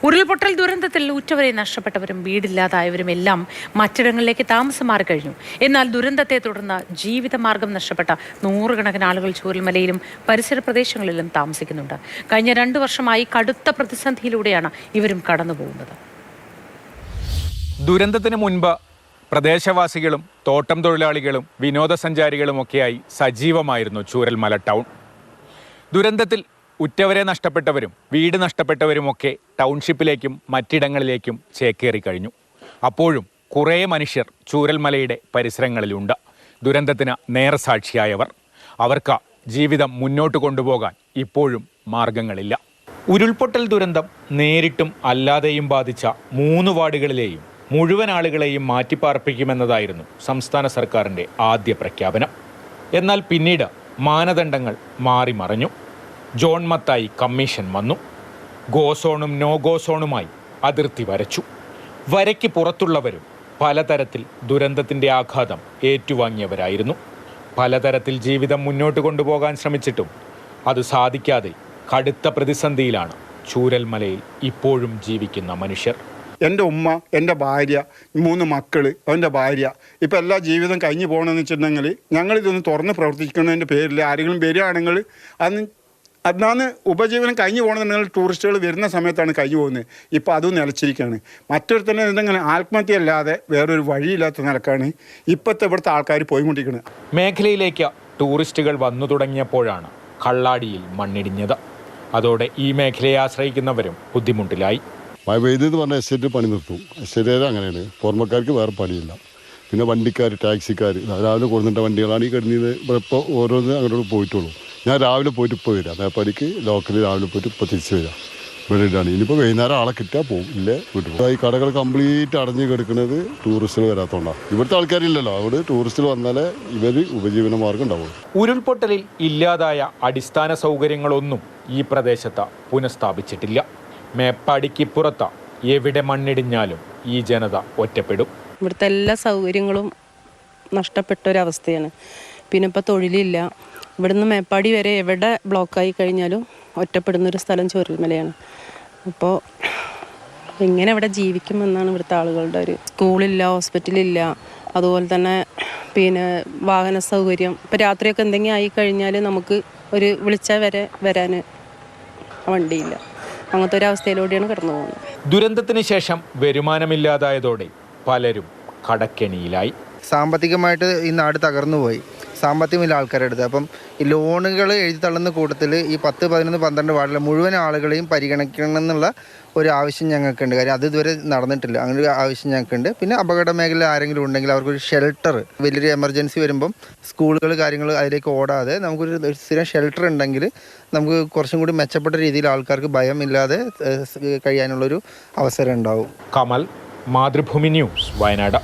ഉരുൾപൊട്ടൽ ദുരന്തത്തിൽ ഉറ്റവരെ നഷ്ടപ്പെട്ടവരും വീടില്ലാതായവരും എല്ലാം മറ്റിടങ്ങളിലേക്ക് താമസം മാറി കഴിഞ്ഞു. എന്നാൽ ദുരന്തത്തെ തുടർന്ന് ജീവിതമാർഗം നഷ്ടപ്പെട്ട നൂറുകണക്കിന് ആളുകൾ ചൂരൽമലയിലും പരിസര പ്രദേശങ്ങളിലും താമസിക്കുന്നുണ്ട്. കഴിഞ്ഞ 2 വർഷമായി കടുത്ത പ്രതിസന്ധിയിലൂടെയാണ് ഇവരും കടന്നുപോകുന്നത്. ദുരന്തത്തിന് മുൻപ് പ്രദേശവാസികളും തോട്ടം തൊഴിലാളികളും വിനോദസഞ്ചാരികളുമൊക്കെയായി സജീവമായിരുന്നു ചൂരൽമല ടൗൺ. ദുരന്തത്തിൽ ഉറ്റവരെ നഷ്ടപ്പെട്ടവരും വീട് നഷ്ടപ്പെട്ടവരുമൊക്കെ ടൗൺഷിപ്പിലേക്കും മറ്റിടങ്ങളിലേക്കും ചേക്കേറി കഴിഞ്ഞു. അപ്പോഴും കുറേ മനുഷ്യർ ചൂരൽമലയുടെ പരിസരങ്ങളിലുണ്ട്. ദുരന്തത്തിന് നേർസാക്ഷിയായവർ. അവർക്ക് ജീവിതം മുന്നോട്ട് കൊണ്ടുപോകാൻ ഇപ്പോഴും മാർഗങ്ങളില്ല. ഉരുൾപൊട്ടൽ ദുരന്തം നേരിട്ടും അല്ലാതെയും ബാധിച്ച 3 വാർഡുകളിലെയും മുഴുവൻ ആളുകളെയും മാറ്റിപ്പാർപ്പിക്കുമെന്നതായിരുന്നു സംസ്ഥാന സർക്കാരിൻ്റെ ആദ്യ പ്രഖ്യാപനം. എന്നാൽ പിന്നീട് മാനദണ്ഡങ്ങൾ മാറി മറഞ്ഞു. ജോൺ മത്തായി കമ്മീഷൻ വന്നു. ഗോസോണും നോ ഗോസോണുമായി അതിർത്തി വരച്ചു. വരയ്ക്ക് പുറത്തുള്ളവരും പലതരത്തിൽ ദുരന്തത്തിൻ്റെ ആഘാതം ഏറ്റുവാങ്ങിയവരായിരുന്നു. പലതരത്തിൽ ജീവിതം മുന്നോട്ട് കൊണ്ടുപോകാൻ ശ്രമിച്ചിട്ടും അത് സാധിക്കാതെ കടുത്ത പ്രതിസന്ധിയിലാണ് ചൂരൽമലയിൽ ഇപ്പോഴും ജീവിക്കുന്ന മനുഷ്യർ. എൻ്റെ ഉമ്മ, എൻ്റെ ഭാര്യ, 3 മക്കൾ, അവൻ്റെ ഭാര്യ, ഇപ്പം എല്ലാ ജീവിതം കഴിഞ്ഞു പോകണമെന്ന് വെച്ചിട്ടുണ്ടെങ്കിൽ ഞങ്ങളിതൊന്ന് തുറന്ന് പ്രവർത്തിക്കുന്നതിൻ്റെ പേരിൽ ആരെങ്കിലും വരികയാണെങ്കിൽ അന്നാണ് ഉപജീവനം കഴിഞ്ഞു പോകണമെന്നുണ്ടെങ്കിൽ ടൂറിസ്റ്റുകൾ വരുന്ന സമയത്താണ് കഴിഞ്ഞു പോകുന്നത്. ഇപ്പോൾ അതും നിലച്ചിരിക്കുകയാണ്. മറ്റൊരു തന്നെ എന്തെങ്കിലും ആത്മഹത്യ അല്ലാതെ വേറൊരു വഴിയില്ലാത്ത നിലക്കാണ് ഇപ്പോഴത്തെ ഇവിടുത്തെ ആൾക്കാർ പോയിക്കൊണ്ടിരിക്കുന്നത്. മേഖലയിലേക്ക് ടൂറിസ്റ്റുകൾ വന്നു തുടങ്ങിയപ്പോഴാണ് കള്ളാടിയിൽ മണ്ണിടിഞ്ഞത്. അതോടെ ഈ മേഖലയെ ആശ്രയിക്കുന്നവരും ബുദ്ധിമുട്ടിലായി. മഴ പെയ്തെന്ന് പറഞ്ഞാൽ എസ്റ്റേറ്റ് പണി നിർത്തും. എസ്റ്റേറ്റ് അങ്ങനെയാണ്. പുറമക്കാർക്ക് വേറെ പണിയില്ല. പിന്നെ വണ്ടിക്കാർ, ടാക്സിക്കാർ രാവിലെ കൊടുത്തിട്ട വണ്ടികളാണ് ഈ കിടന്നത്. ഇപ്പോൾ ഓരോന്ന് അങ്ങോട്ട് പോയിട്ടുള്ളൂ. ഞാൻ രാവിലെ പോയിട്ട് ഇപ്പോൾ വരാം. മേപ്പാടിക്ക് ലോക്കലിൽ രാവിലെ പോയിട്ട് ഇപ്പോൾ തിരിച്ച് വരാം. ഇവിടെ ഇടാണ്. ഇനിയിപ്പോൾ വൈകുന്നേരം ആളെ കിട്ടിയാൽ പോകും, ഇല്ലേ വീട്ടിൽ. ഈ കടകൾ കംപ്ലീറ്റ് അടഞ്ഞു കിടക്കുന്നത് ടൂറിസ്റ്റുകൾ വരാത്തതുകൊണ്ടാണ്. ഇവിടുത്തെ ആൾക്കാരില്ലല്ലോ. അവിടെ ടൂറിസ്റ്റുകൾ വന്നാലേ ഇവർ ഉപജീവന മാർഗം ഉണ്ടാവുള്ളൂ. ഉരുൾപൊട്ടലിൽ ഇല്ലാതായ അടിസ്ഥാന സൗകര്യങ്ങളൊന്നും ഈ പ്രദേശത്ത് പുനഃസ്ഥാപിച്ചിട്ടില്ല. മേപ്പാടിക്ക് പുറത്ത് എവിടെ മണ്ണിടിഞ്ഞാലും ഈ ജനത ഒറ്റപ്പെടും. ഇവിടുത്തെ എല്ലാ സൗകര്യങ്ങളും നഷ്ടപ്പെട്ടൊരവസ്ഥയാണ്. പിന്നെ ഇപ്പോൾ തൊഴിലില്ല. ഇവിടുന്ന് മേപ്പാടി വരെ എവിടെ ബ്ലോക്കായി കഴിഞ്ഞാലും ഒറ്റപ്പെടുന്നൊരു സ്ഥലം ചൂരൽമലയാണ്. അപ്പോൾ എങ്ങനെ ഇവിടെ ജീവിക്കുമെന്നാണ് ഇവിടുത്തെ ആളുകളുടെ ഒരു. സ്കൂളില്ല, ഹോസ്പിറ്റലില്ല, അതുപോലെ തന്നെ പിന്നെ വാഹന സൗകര്യം. ഇപ്പോൾ രാത്രിയൊക്കെ എന്തെങ്കിലും ആയി കഴിഞ്ഞാൽ നമുക്ക് ഒരു വിളിച്ചാൽ വരെ വരാൻ വണ്ടിയില്ല. അങ്ങനത്തെ ഒരു അവസ്ഥയിലൂടെയാണ് കടന്നു പോകുന്നത്. ദുരന്തത്തിന് ശേഷം വരുമാനമില്ലാതായതോടെ പലരും കടക്കെണിയിലായി. സാമ്പത്തികമായിട്ട് ഈ നാട് തകർന്നു പോയി. സാമ്പത്തികമില്ല ആൾക്കാരുടെ അടുത്ത്. അപ്പം ഈ ലോണുകൾ എഴുതി തള്ളുന്ന കൂട്ടത്തിൽ ഈ 10, 11, 12 വാർഡിലെ മുഴുവൻ ആളുകളെയും പരിഗണിക്കണം എന്നുള്ള ഒരു ആവശ്യം ഞങ്ങൾക്കുണ്ട്. കാര്യം അത് ഇതുവരെ നടന്നിട്ടില്ല. അങ്ങനെ ഒരു ആവശ്യം ഞങ്ങൾക്കുണ്ട്. പിന്നെ അപകട മേഖല ആരെങ്കിലും ഉണ്ടെങ്കിൽ അവർക്കൊരു ഷെൽട്ടർ, വലിയൊരു എമർജൻസി വരുമ്പം സ്കൂളുകൾ കാര്യങ്ങൾ അതിലേക്ക് ഓടാതെ നമുക്കൊരു സ്ഥിരം ഷെൽട്ടർ ഉണ്ടെങ്കിൽ നമുക്ക് കുറച്ചും കൂടി മെച്ചപ്പെട്ട രീതിയിൽ ആൾക്കാർക്ക് ഭയമില്ലാതെ കഴിയാനുള്ളൊരു അവസരം ഉണ്ടാവും. കമൽ, മാതൃഭൂമി ന്യൂസ്, വയനാട്.